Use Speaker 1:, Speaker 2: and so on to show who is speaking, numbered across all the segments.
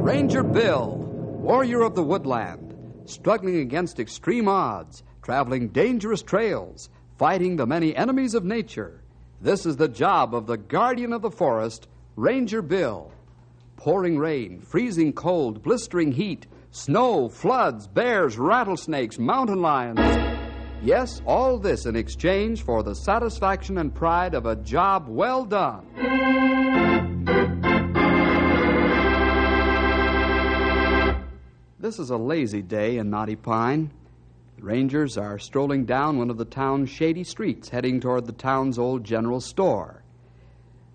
Speaker 1: Ranger Bill, warrior of the woodland, struggling against extreme odds, traveling dangerous trails, fighting the many enemies of nature. This is the job of the guardian of the forest, Ranger Bill. Pouring rain, freezing cold, blistering heat, snow, floods, bears, rattlesnakes, mountain lions. Yes, all this in exchange for the satisfaction and pride of a job well done. This is a lazy day in Knotty Pine. The Rangers are strolling down one of the town's shady streets, heading toward the town's old general store.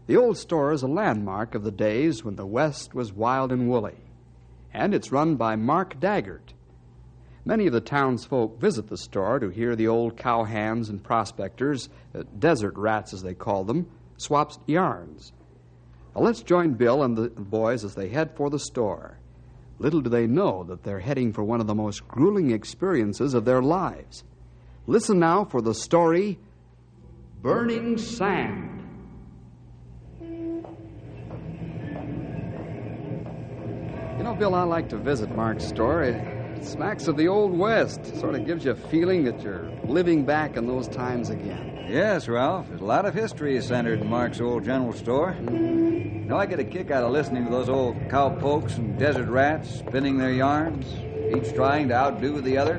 Speaker 1: The old store is a landmark of the days when the West was wild and woolly, and it's run by Mark Daggart. Many of the townsfolk visit the store to hear the old cowhands and prospectors, desert rats as they call them, swap yarns. Now let's join Bill and the boys as they head for the store. Little do they know that they're heading for one of the most grueling experiences of their lives. Listen now for the story, Burning Sand. You know, Bill, I like to visit Mark's store. It smacks of the Old West. Sort of gives you a feeling that you're living back in those times again.
Speaker 2: Yes, Ralph. There's a lot of history centered in Mark's old general store. You know, I get a kick out of listening to those old cowpokes and desert rats spinning their yarns, each trying to outdo the other.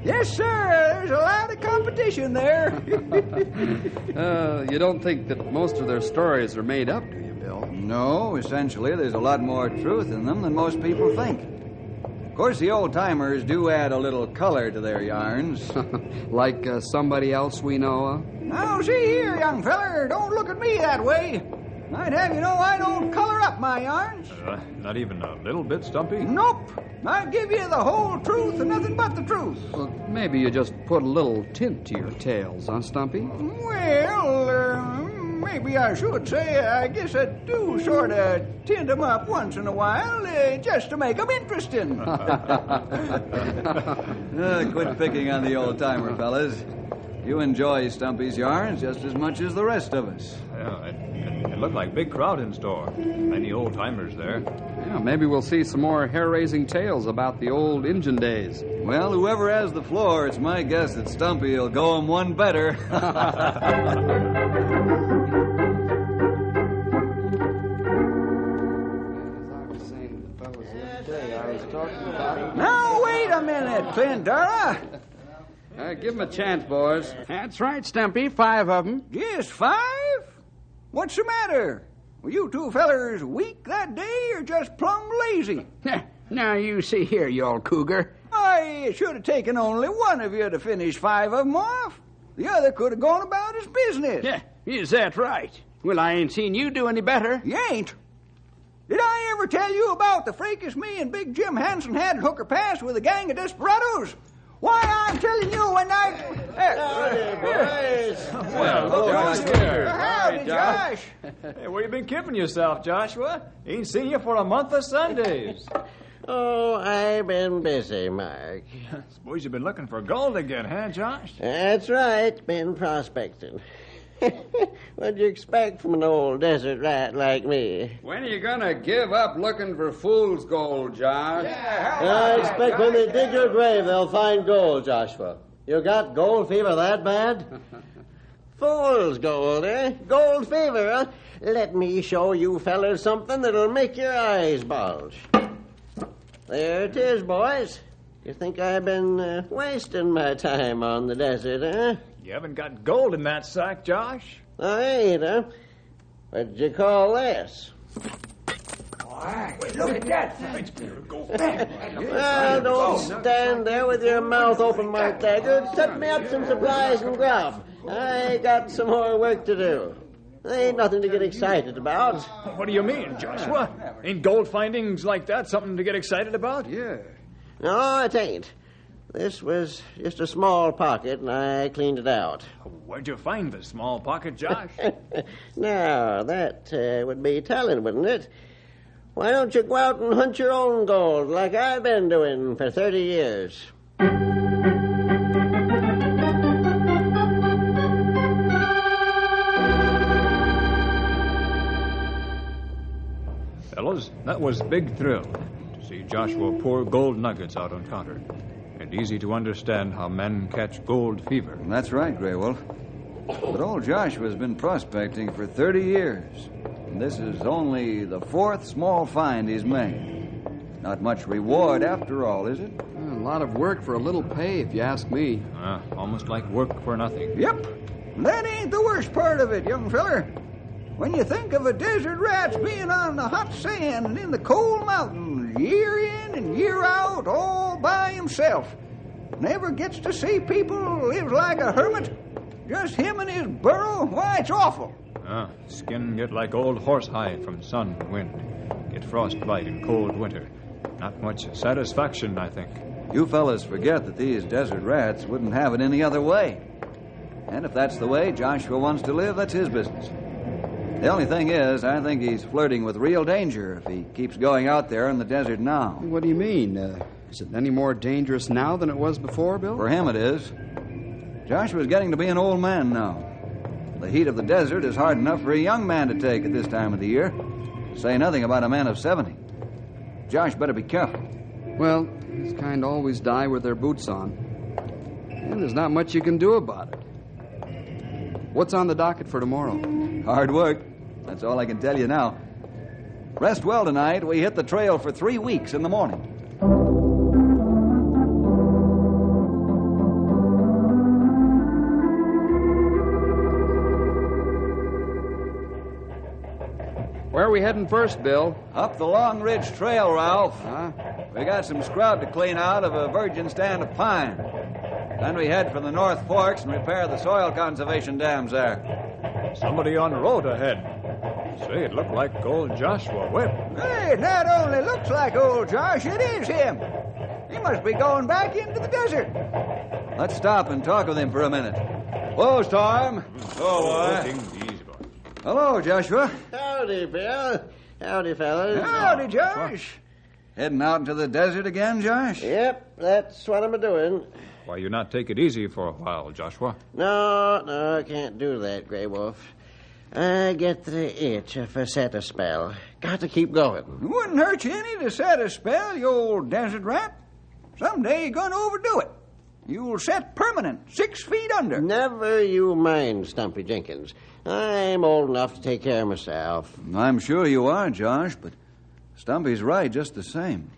Speaker 3: Yes, sir. There's a lot of competition there.
Speaker 1: You don't think that most of their stories are made up, do you, Bill?
Speaker 2: No, essentially, there's a lot more truth in them than most people think. Of course, the old-timers do add a little color to their yarns.
Speaker 1: Like somebody else we know of?
Speaker 3: Now, see here, young feller. Don't look at me that way. I'd have you know I don't color up my yarns.
Speaker 4: Not even a little bit, Stumpy?
Speaker 3: Nope. I give you the whole truth and nothing but the truth.
Speaker 1: Well, maybe you just put a little tint to your tales, huh, Stumpy?
Speaker 3: Well, maybe I should say I guess I do sort of tint them up once in a while, just to make them interesting.
Speaker 2: Quit picking on the old-timer, fellas. You enjoy Stumpy's yarns just as much as the rest of us.
Speaker 4: Yeah, it looked like a big crowd in store. Many old-timers there.
Speaker 1: Yeah, maybe we'll see some more hair-raising tales about the old Injun days.
Speaker 2: Well, whoever has the floor, it's my guess that Stumpy will go him one better.
Speaker 3: Now, wait a minute, Clint,
Speaker 1: Give him a chance, boys.
Speaker 5: That's right, Stumpy. 5 of them.
Speaker 3: Just 5? What's the matter? Were you two fellers weak that day or just plumb lazy?
Speaker 5: Now, you see here, you old cougar.
Speaker 3: I should have taken only one of you to finish 5 of them off. The other could have gone about his business.
Speaker 5: Yeah, is that right? Well, I ain't seen you do any better.
Speaker 3: You ain't? Did I ever tell you about the fracas me and Big Jim Hansen had at Hooker Pass with a gang of desperados? Why, I'm telling you, when I...
Speaker 4: Well, look here.
Speaker 3: Howdy, Josh.
Speaker 4: Hey, where you been keeping yourself, Joshua? Ain't seen you for a month of Sundays.
Speaker 6: Oh, I've been busy, Mark.
Speaker 4: Suppose you've been looking for gold again, huh, Josh?
Speaker 6: That's right, been prospecting. What'd you expect from an old desert rat like me?
Speaker 1: When are you going to give up looking for fool's gold, Josh?
Speaker 6: I expect when they dig your grave, they'll find gold, Joshua. You got gold fever that bad? Fool's gold, eh? Gold fever, huh? Let me show you fellers something that'll make your eyes bulge. There it is, boys. You think I've been wasting my time on the desert, huh?
Speaker 4: You haven't got gold in that sack, Josh.
Speaker 6: I ain't, huh? What'd you call this?
Speaker 3: Look at that.
Speaker 6: Well, don't stand there with your mouth open, Mark Daggart. Set me up some supplies and grub. I got some more work to do. Ain't nothing to get excited about.
Speaker 4: What do you mean, Joshua? Ain't gold findings like that something to get excited about?
Speaker 1: Yeah.
Speaker 6: No, it ain't. This was just a small pocket, and I cleaned it out.
Speaker 4: Where'd you find the small pocket, Josh?
Speaker 6: Now, that would be telling, wouldn't it? Why don't you go out and hunt your own gold like I've been doing for 30 years?
Speaker 4: Fellas, that was big thrill to see Joshua pour gold nuggets out on counter. And easy to understand how men catch gold fever.
Speaker 2: That's right, Grey Wolf. But old Joshua's been prospecting for 30 years. And this is only the 4th small find he's made. Not much reward after all, is it?
Speaker 1: A lot of work for a little pay, if you ask me.
Speaker 4: Almost like work for nothing.
Speaker 3: Yep. That ain't the worst part of it, young feller. When you think of a desert rat's being on the hot sand and in the cold mountains, year in and year out, all by himself, never gets to see people, lives like a hermit, just him and his burro, why, it's awful.
Speaker 4: Skin get like old horsehide from sun and wind. Get frostbite in cold winter. Not much satisfaction, I think.
Speaker 2: You fellas forget that these desert rats wouldn't have it any other way. And if that's the way Joshua wants to live, that's his business. The only thing is, I think he's flirting with real danger if he keeps going out there in the desert now.
Speaker 1: What do you mean? Is it any more dangerous now than it was before, Bill?
Speaker 2: For him, it is. Joshua's getting to be an old man now. The heat of the desert is hard enough for a young man to take at this time of the year. Say nothing about a man of 70. Josh better be careful.
Speaker 1: Well, these kind always die with their boots on. And there's not much you can do about it. What's on the docket for tomorrow?
Speaker 2: Hard work. That's all I can tell you now. Rest well tonight. We hit the trail for 3 weeks in the morning.
Speaker 1: Where are we heading first, Bill?
Speaker 2: Up the Long Ridge Trail, Ralph.
Speaker 1: Huh?
Speaker 2: We got some scrub to clean out of a virgin stand of pine. Then we head for the North Forks and repair the soil conservation dams there.
Speaker 4: Somebody on the road ahead. Say, it looked like old Joshua Whip.
Speaker 3: Hey, it not only looks like old Josh, it is him. He must be going back into the desert.
Speaker 2: Let's stop and talk with him for a minute. Whoa, Storm. Oh, boy.
Speaker 4: Easy, boy.
Speaker 2: Hello, Joshua.
Speaker 6: Howdy, Bill. Howdy, fellas.
Speaker 3: Howdy, Josh.
Speaker 2: Heading out into the desert again, Josh?
Speaker 6: Yep, that's what I'm a-doing.
Speaker 4: Why you not take it easy for a while, Joshua?
Speaker 6: No, I can't do that, Grey Wolf. I get the itch if I set a spell. Got to keep going.
Speaker 3: It wouldn't hurt you any to set a spell, you old desert rat. Someday you're going to overdo it. You'll set permanent, 6 feet under.
Speaker 6: Never you mind, Stumpy Jenkins. I'm old enough to take care of myself.
Speaker 2: I'm sure you are, Josh, but Stumpy's right just the same.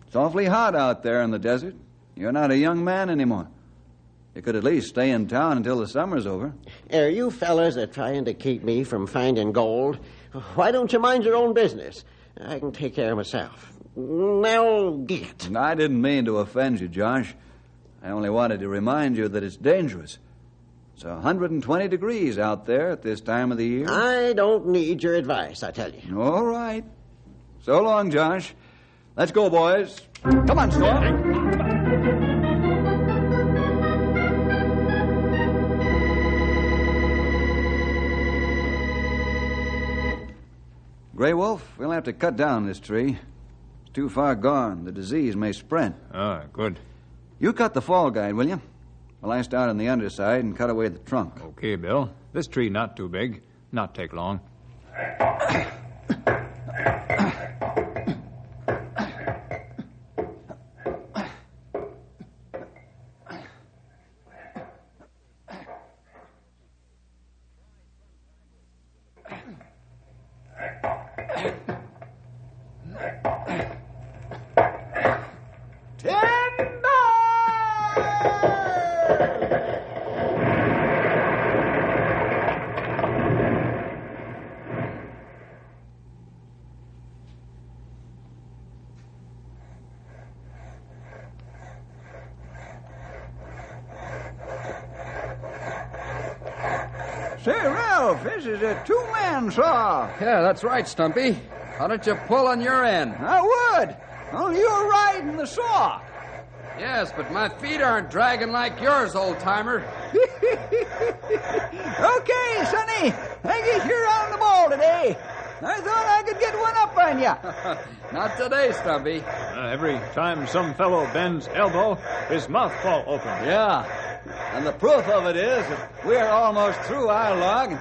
Speaker 2: It's awfully hot out there in the desert. You're not a young man anymore. You could at least stay in town until the summer's over.
Speaker 6: Are you fellas are trying to keep me from finding gold? Why don't you mind your own business? I can take care of myself. Now, get.
Speaker 2: I didn't mean to offend you, Josh. I only wanted to remind you that it's dangerous. It's 120 degrees out there at this time of the year.
Speaker 6: I don't need your advice, I tell you.
Speaker 2: All right. So long, Josh. Let's go, boys. Come on, Storm. Grey Wolf, we'll have to cut down this tree. It's too far gone. The disease may spread.
Speaker 4: Good.
Speaker 2: You cut the fall guide, will you? Well, I start on the underside and cut away the trunk.
Speaker 4: Okay, Bill. This tree not too big. Not take long.
Speaker 3: Say, Ralph, this is a two-man saw.
Speaker 1: Yeah, that's right, Stumpy. Why don't you pull on your end?
Speaker 3: I would. Only you're riding the saw.
Speaker 1: Yes, but my feet aren't dragging like yours, old-timer.
Speaker 3: Okay, Sonny. I guess you're on the ball today. I thought I could get one up on you.
Speaker 1: Not today, Stumpy.
Speaker 4: Every time some fellow bends elbow, his mouth fall open.
Speaker 2: Yeah. And the proof of it is that we're almost through our log.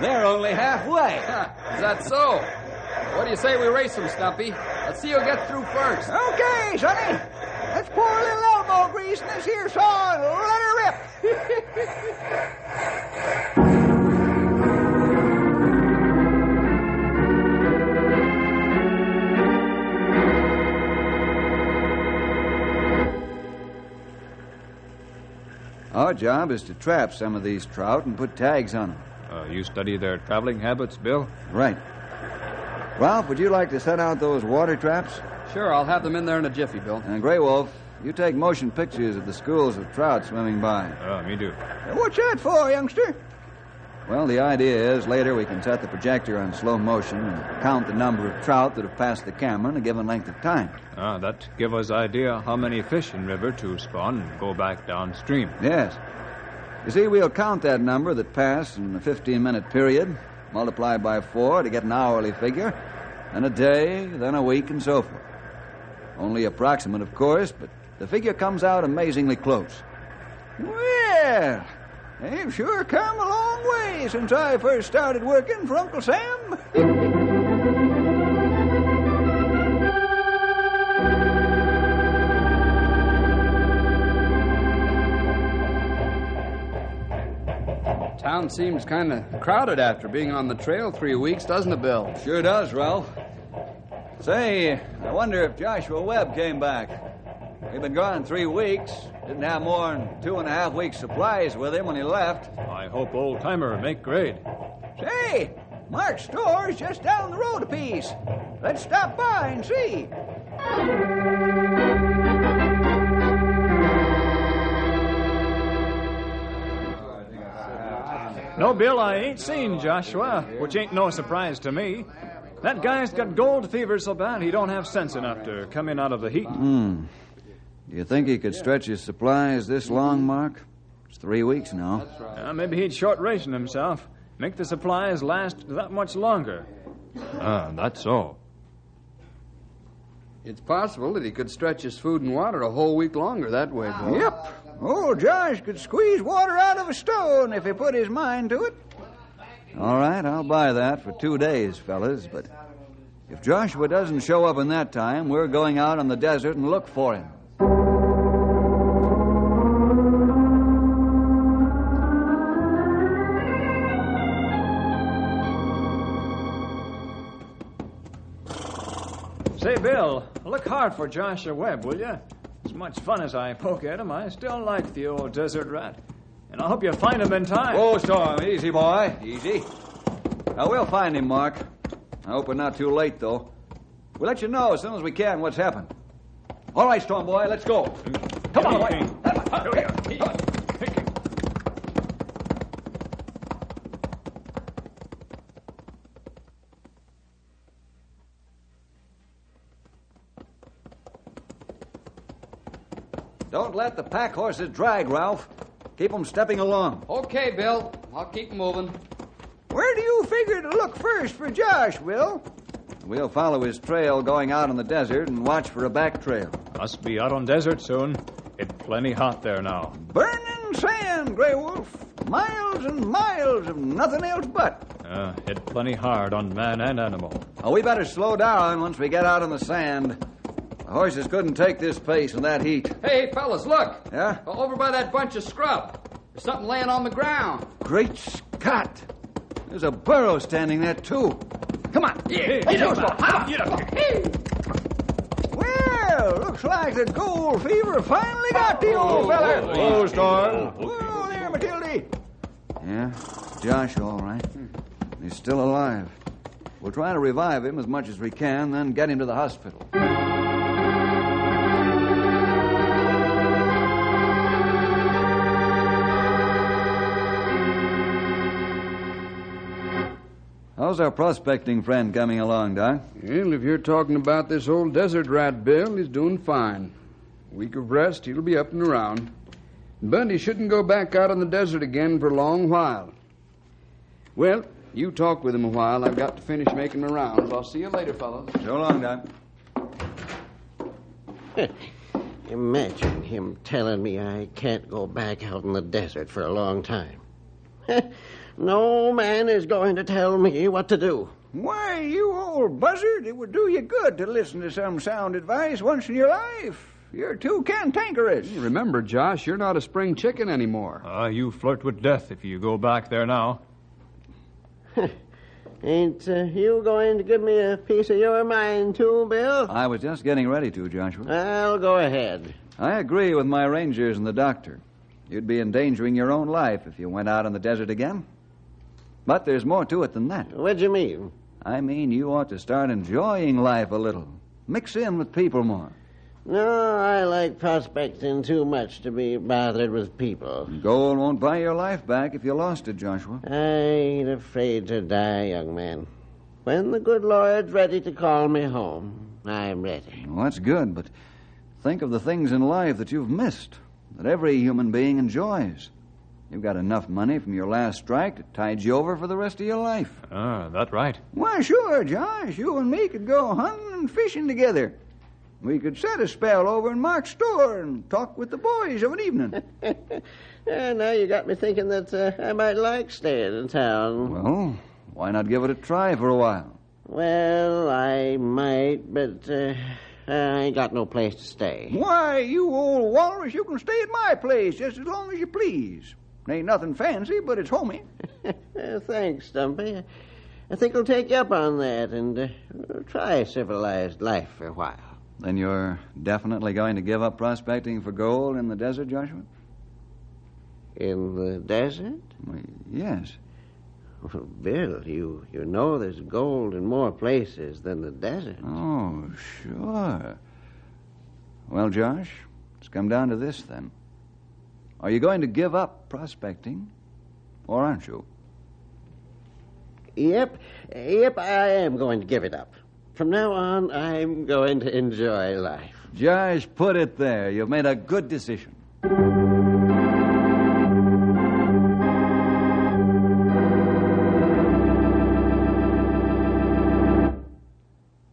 Speaker 2: They're only halfway.
Speaker 1: Is that so? What do you say we race them, Stumpy? Let's see who'll get through first.
Speaker 3: Okay, Sonny. Let's pour a little elbow grease in this here saw and let her rip.
Speaker 2: Our job is to trap some of these trout and put tags on them.
Speaker 4: You study their traveling habits, Bill?
Speaker 2: Right. Ralph, would you like to set out those water traps?
Speaker 1: Sure, I'll have them in there in a jiffy, Bill.
Speaker 2: And Grey Wolf, you take motion pictures of the schools of trout swimming by.
Speaker 4: Me do.
Speaker 3: What's that for, youngster?
Speaker 2: Well, the idea is later we can set the projector on slow motion and count the number of trout that have passed the camera in a given length of time.
Speaker 4: That give us idea how many fish in river to spawn and go back downstream.
Speaker 2: Yes. You see, we'll count that number that passed in a 15-minute period, multiply by 4 to get an hourly figure, then a day, then a week, and so forth. Only approximate, of course, but the figure comes out amazingly close.
Speaker 3: Well, they've sure come a long way since I first started working for Uncle Sam.
Speaker 1: Town seems kind of crowded after being on the trail 3 weeks, doesn't it, Bill?
Speaker 2: Sure does, Ralph. Say, I wonder if Joshua Webb came back. He'd been gone 3 weeks. Didn't have more than 2.5 weeks' supplies with him when he left.
Speaker 4: I hope Old Timer make grade.
Speaker 3: Say, Mark's store's just down the road a piece. Let's stop by and see.
Speaker 4: No, Bill, I ain't seen Joshua, which ain't no surprise to me. That guy's got gold fever so bad he don't have sense enough to come in out of the heat.
Speaker 2: Do you think he could stretch his supplies this long, Mark? It's 3 weeks now.
Speaker 4: Maybe he'd short ration himself, make the supplies last that much longer. That's so.
Speaker 1: It's possible that he could stretch his food and water a whole week longer that way, Bill.
Speaker 3: Yep. Old Josh could squeeze water out of a stone if he put his mind to it.
Speaker 2: All right, I'll buy that for 2 days, fellas, but if Joshua doesn't show up in that time, we're going out on the desert and look for him.
Speaker 4: Say, Bill, look hard for Joshua Webb, will you? As much fun as I poke at him, I still like the old desert rat. And I hope you find him in time.
Speaker 2: Oh, Storm, easy, boy, easy. Now, we'll find him, Mark. I hope we're not too late, though. We'll let you know as soon as we can what's happened. All right, Storm boy, let's go. Come on, boy. Don't let the pack horses drag, Ralph. Keep them stepping along.
Speaker 1: Okay, Bill. I'll keep moving.
Speaker 3: Where do you figure to look first for Josh, Will?
Speaker 2: We'll follow his trail going out in the desert and watch for a back trail.
Speaker 4: Must be out on desert soon. It's plenty hot there now.
Speaker 3: Burning sand, Grey Wolf. Miles and miles of nothing else but.
Speaker 4: Hit plenty hard on man and animal.
Speaker 2: Oh, we better slow down once we get out on the sand. The horses couldn't take this pace in that heat.
Speaker 1: Hey, fellas, look.
Speaker 2: Yeah?
Speaker 1: Over by that bunch of scrub. There's something laying on the ground.
Speaker 2: Great Scott! There's a burro standing there, too. Come on.
Speaker 3: Well, looks like the gold fever finally got the old fella.
Speaker 2: Hello, Storm.
Speaker 3: Whoa there, Matilda.
Speaker 2: Yeah, Josh, all right. He's still alive. We'll try to revive him as much as we can, then get him to the hospital. How's our prospecting friend coming along, Doc?
Speaker 1: Well, if you're talking about this old desert rat, Bill, he's doing fine. A week of rest, he'll be up and around. But he shouldn't go back out on the desert again for a long while. Well, you talk with him a while. I've got to finish making my rounds. I'll see you later, fellas.
Speaker 2: So long, Doc.
Speaker 6: Imagine him telling me I can't go back out in the desert for a long time. No man is going to tell me what to do.
Speaker 3: Why, you old buzzard, it would do you good to listen to some sound advice once in your life. You're too cantankerous.
Speaker 1: Remember, Josh, you're not a spring chicken anymore.
Speaker 4: You flirt with death if you go back there now.
Speaker 6: Ain't you going to give me a piece of your mind, too, Bill?
Speaker 2: I was just getting ready to, Joshua.
Speaker 6: I'll go ahead.
Speaker 2: I agree with my rangers and the doctor. You'd be endangering your own life if you went out in the desert again. But there's more to it than that.
Speaker 6: What do you mean?
Speaker 2: I mean, you ought to start enjoying life a little. Mix in with people more.
Speaker 6: No, I like prospecting too much to be bothered with people.
Speaker 2: Gold won't buy your life back if you lost it, Joshua.
Speaker 6: I ain't afraid to die, young man. When the good Lord's ready to call me home, I'm ready.
Speaker 2: Well, that's good, but think of the things in life that you've missed, that every human being enjoys. You've got enough money from your last strike to tide you over for the rest of your life.
Speaker 4: That's right.
Speaker 3: Why, sure, Josh. You and me could go hunting and fishing together. We could set a spell over in Mark's store and talk with the boys of an evening.
Speaker 6: Now you got me thinking that I might like staying in town.
Speaker 2: Well, why not give it a try for a while?
Speaker 6: Well, I might, but I ain't got no place to stay.
Speaker 3: Why, you old walrus, you can stay at my place just as long as you please. Ain't nothing fancy, but it's homey.
Speaker 6: Thanks, Stumpy. I think I'll take you up on that and try civilized life for a while.
Speaker 2: Then you're definitely going to give up prospecting for gold in the desert, Joshua?
Speaker 6: In the desert?
Speaker 2: Well, yes.
Speaker 6: Well, Bill, you know there's gold in more places than the desert.
Speaker 2: Oh, sure. Well, Josh, it's come down to this, then. Are you going to give up prospecting, or aren't you?
Speaker 6: Yep, I am going to give it up. From now on, I'm going to enjoy life.
Speaker 2: Josh, put it there. You've made a good decision.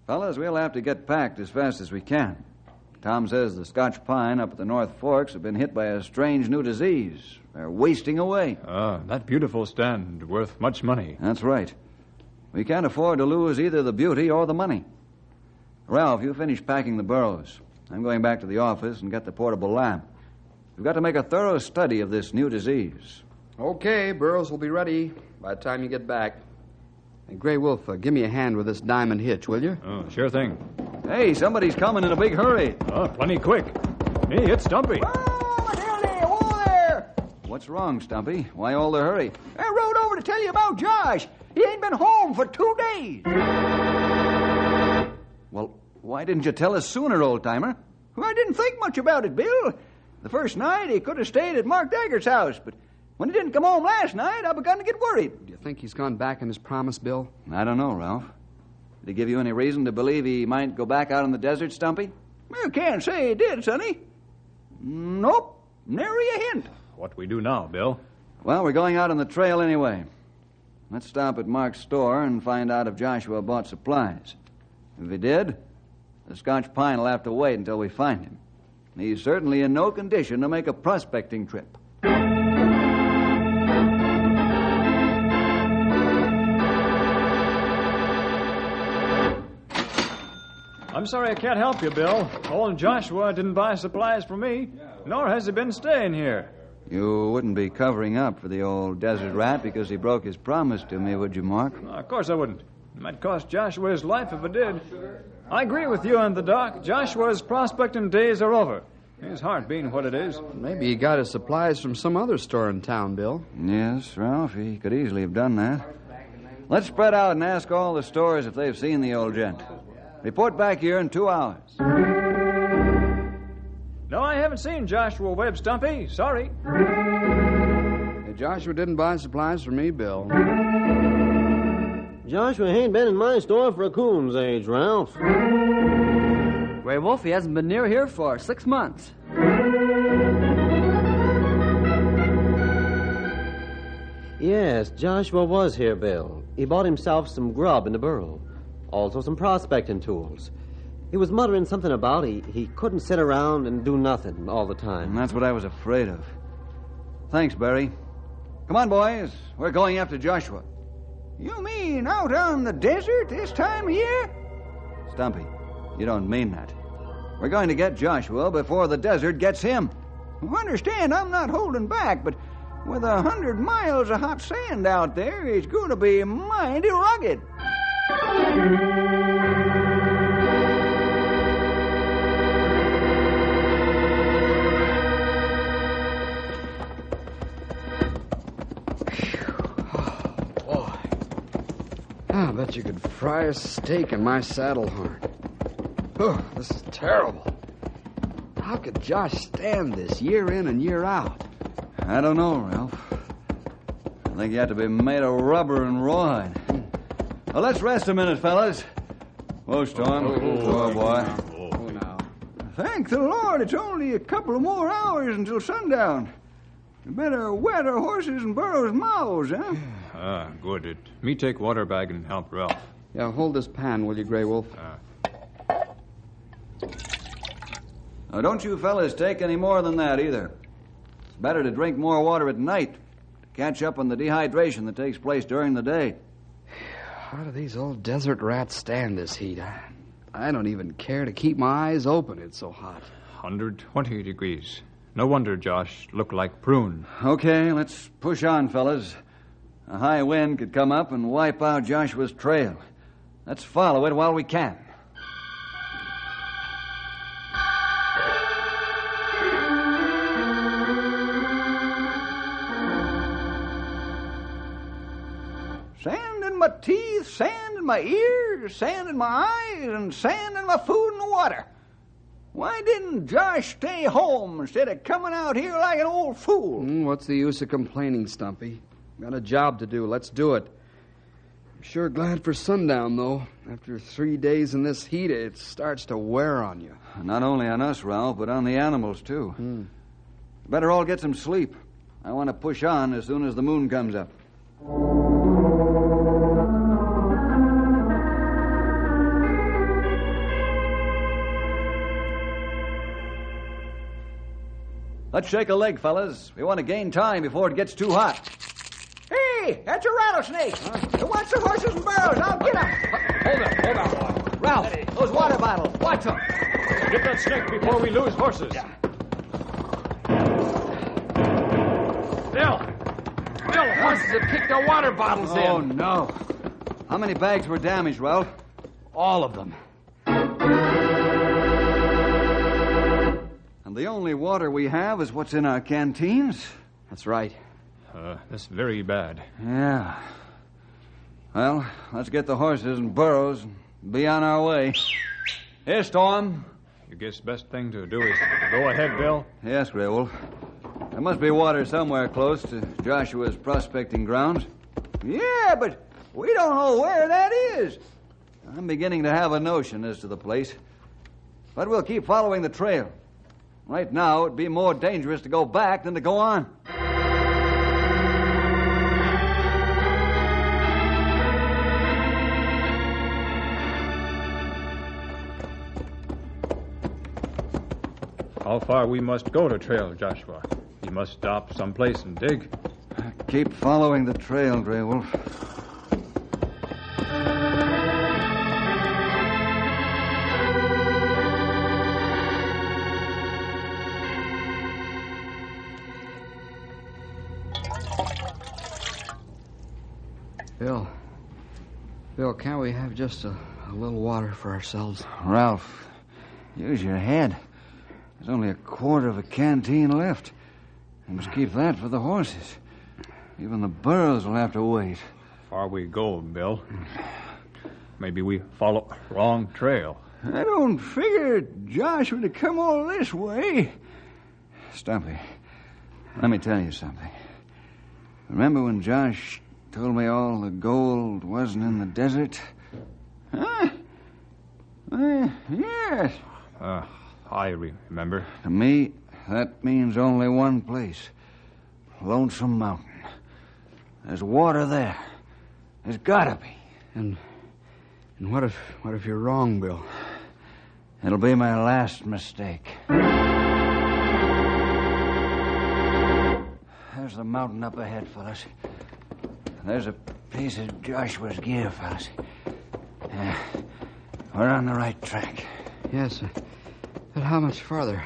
Speaker 2: Fellas, we'll have to get packed as fast as we can. Tom says the Scotch pine up at the North Forks have been hit by a strange new disease. They're wasting away.
Speaker 4: That beautiful stand worth much money.
Speaker 2: That's right. We can't afford to lose either the beauty or the money. Ralph, you finish packing the burros. I'm going back to the office and get the portable lamp. We've got to make a thorough study of this new disease.
Speaker 1: Okay, burros will be ready by the time you get back. And Gray Wolf, give me a hand with this diamond hitch, will you?
Speaker 4: Oh, sure thing.
Speaker 2: Hey, somebody's coming in a big hurry.
Speaker 4: Plenty quick. Me, it's Stumpy.
Speaker 3: Oh, Matilda, whoa there!
Speaker 2: What's wrong, Stumpy? Why all the hurry?
Speaker 3: I rode over to tell you about Josh. He ain't been home for 2 days.
Speaker 2: Well, why didn't you tell us sooner, old-timer?
Speaker 3: Well, I didn't think much about it, Bill. The first night, he could have stayed at Mark Dagger's house, but when he didn't come home last night, I begun to get worried.
Speaker 1: Do you think he's gone back on his promise, Bill?
Speaker 2: I don't know, Ralph. Did he give you any reason to believe he might go back out in the desert, Stumpy?
Speaker 3: You can't say he did, Sonny. Nope, nary a hint.
Speaker 4: What we do now, Bill?
Speaker 2: Well, we're going out on the trail anyway. Let's stop at Mark's store and find out if Joshua bought supplies. If he did, the Scotch pine will have to wait until we find him. He's certainly in no condition to make a prospecting trip.
Speaker 4: I'm sorry I can't help you, Bill. Old Joshua didn't buy supplies for me, nor has he been staying here.
Speaker 2: You wouldn't be covering up for the old desert rat because he broke his promise to me, would you, Mark?
Speaker 4: Of course I wouldn't. It might cost Joshua his life if it did. I agree with you and the doc. Joshua's prospecting days are over. His heart being what it is.
Speaker 1: Maybe he got his supplies from some other store in town, Bill.
Speaker 2: Yes, Ralph, he could easily have done that. Let's spread out and ask all the stores if they've seen the old gent. Report back here in 2 hours.
Speaker 4: No, I haven't seen Joshua Webb, Stumpy. Sorry.
Speaker 1: Hey, Joshua didn't buy supplies for me, Bill.
Speaker 6: Joshua ain't been in my store for a coon's age, Ralph.
Speaker 7: Gray Wolf, he hasn't been near here for 6 months.
Speaker 6: Yes, Joshua was here, Bill. He bought himself some grub in the burrow. Also some prospecting tools. He was muttering something about he couldn't sit around and do nothing all the time.
Speaker 2: And that's what I was afraid of. Thanks, Barry. Come on, boys. We're going after Joshua.
Speaker 3: You mean out on the desert this time of year?
Speaker 2: Stumpy, you don't mean that. We're going to get Joshua before the desert gets him.
Speaker 3: You understand, I'm not holding back, but with 100 miles of hot sand out there, it's going to be mighty rugged.
Speaker 1: I bet you could fry a steak in my saddle horn. Oh, this is terrible. How could Josh stand this year in and year out?
Speaker 2: I don't know, Ralph. I think you have to be made of rubber and rawhide. Well, let's rest a minute, fellas. Whoa, Storm. Oh, boy.
Speaker 1: Oh, now.
Speaker 3: Thank the Lord, it's only a couple of more hours until sundown. You better wet our horses and burros' mouths, huh?
Speaker 4: Good. Me take water bag and help Ralph.
Speaker 1: Yeah, hold this pan, will you, Grey Wolf?
Speaker 2: Now, don't you fellas take any more than that, either. It's better to drink more water at night to catch up on the dehydration that takes place during the day.
Speaker 1: How do these old desert rats stand this heat? I don't even care to keep my eyes open. It's so hot.
Speaker 4: 120 degrees. No wonder Josh looked like prune.
Speaker 2: Okay, let's push on, fellas. A high wind could come up and wipe out Joshua's trail. Let's follow it while we can.
Speaker 3: Sand in my teeth, sand in my ears, sand in my eyes, and sand in my food and water. Why didn't Josh stay home instead of coming out here like an old fool?
Speaker 1: What's the use of complaining, Stumpy? Got a job to do. Let's do it. I'm sure glad for sundown, though. After 3 days in this heat, it starts to wear on you.
Speaker 2: Not only on us, Ralph, but on the animals, too. Better all get some sleep. I want to push on as soon as the moon comes up. Let's shake a leg, fellas. We want to gain time before it gets too hot.
Speaker 3: Hey, that's a rattlesnake. It wants the horses and burros. I'll get him.
Speaker 4: Hold on.
Speaker 3: Ralph, those water bottles. Watch them.
Speaker 4: Get that snake before we lose horses. Bill, the horses have kicked our water bottles in.
Speaker 2: Oh, no. How many bags were damaged, Ralph?
Speaker 1: All of them.
Speaker 2: And the only water we have is what's in our canteens?
Speaker 1: That's right.
Speaker 4: That's very bad.
Speaker 2: Yeah. Well, let's get the horses and burros and be on our way. Here, Storm.
Speaker 4: You guess best thing to do is go ahead, Bill?
Speaker 2: Yes, Grey Wolf. There must be water somewhere close to Joshua's prospecting grounds.
Speaker 3: Yeah, but we don't know where that is.
Speaker 2: I'm beginning to have a notion as to the place. But we'll keep following the trail. Right now, it'd be more dangerous to go back than to go on.
Speaker 4: How far we must go to trail, Joshua? You must stop someplace and dig.
Speaker 2: Keep following the trail, Grey Wolf.
Speaker 1: Bill, can't we have just a little water for ourselves?
Speaker 2: Ralph, use your head. There's only a quarter of a canteen left. You must keep that for the horses. Even the burros will have to wait.
Speaker 4: Far we go, Bill. Maybe we follow wrong trail.
Speaker 3: I don't figure Josh would have come all this way.
Speaker 2: Stumpy, let me tell you something. Remember when Josh told me all the gold wasn't in the desert?
Speaker 3: Huh? Yes.
Speaker 4: I remember.
Speaker 2: To me, that means only one place. Lonesome Mountain. There's water there. There's gotta be.
Speaker 1: And what if you're wrong, Bill?
Speaker 2: It'll be my last mistake. There's the mountain up ahead, fellas. There's a piece of Joshua's gear, fellas. We're on the right track.
Speaker 1: Yes, but how much farther?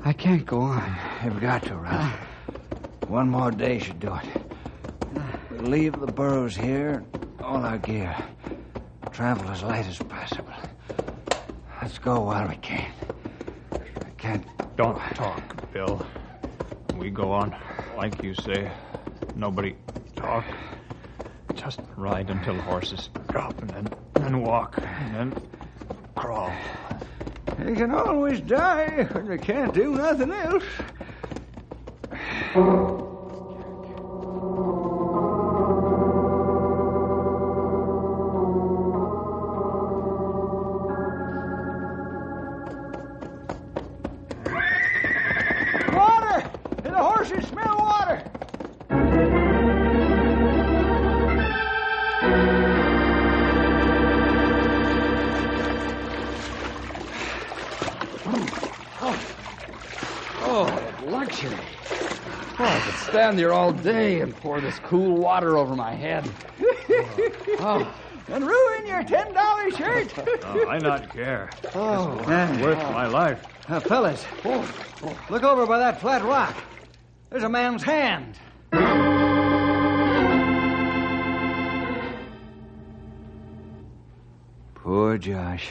Speaker 1: I can't go on.
Speaker 2: You've got to, Ralph. One more day should do it. We'll leave the burros here, all our gear. Travel as light as possible. Let's go while we can. I can't...
Speaker 4: Don't talk, Bill. We go on like you say. Nobody talk. Just ride until the horses drop, and then walk, and then crawl.
Speaker 3: They can always die when they can't do nothing else. Water! The horses smell water!
Speaker 1: Luxury. Oh, I could stand there all day and pour this cool water over my head.
Speaker 3: And ruin your $10 shirt?
Speaker 4: I not care.
Speaker 3: Oh,
Speaker 4: Worth my life.
Speaker 3: fellas, look over by that flat rock. There's a man's hand.
Speaker 2: Poor Josh.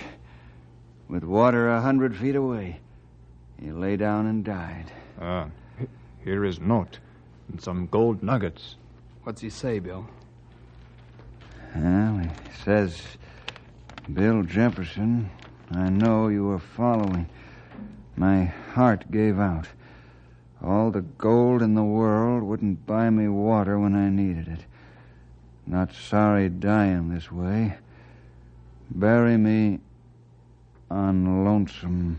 Speaker 2: With water 100 feet away, he lay down and died.
Speaker 4: Here is note and some gold nuggets.
Speaker 1: What's he say, Bill?
Speaker 2: Well, he says, Bill Jefferson, I know you were following. My heart gave out. All the gold in the world wouldn't buy me water when I needed it. Not sorry dying this way. Bury me on Lonesome.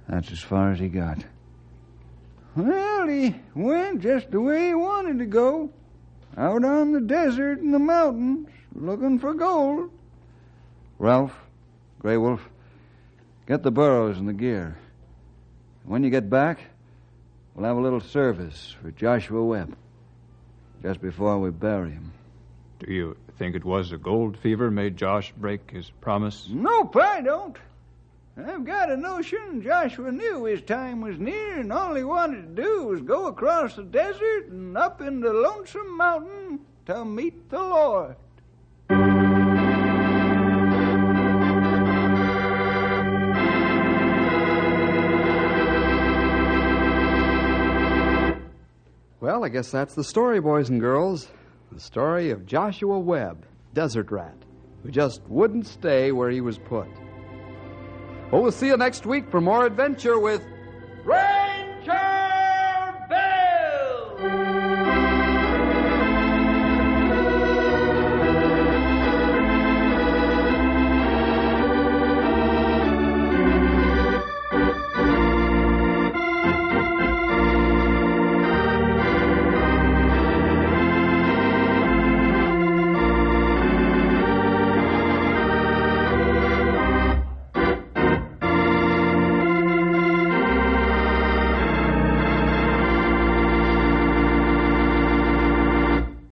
Speaker 2: That's as far as he got.
Speaker 3: Well, he went just the way he wanted to go. Out on the desert and the mountains, looking for gold.
Speaker 2: Ralph, Grey Wolf, get the burros and the gear. When you get back, we'll have a little service for Joshua Webb. Just before we bury him.
Speaker 4: Do you think it was the gold fever made Josh break his promise?
Speaker 3: Nope, I don't. I've got a notion Joshua knew his time was near, and all he wanted to do was go across the desert and up into Lonesome Mountain to meet the Lord.
Speaker 1: Well, I guess that's the story, boys and girls. The story of Joshua Webb, Desert Rat, who just wouldn't stay where he was put. Well, we'll see you next week for more adventure with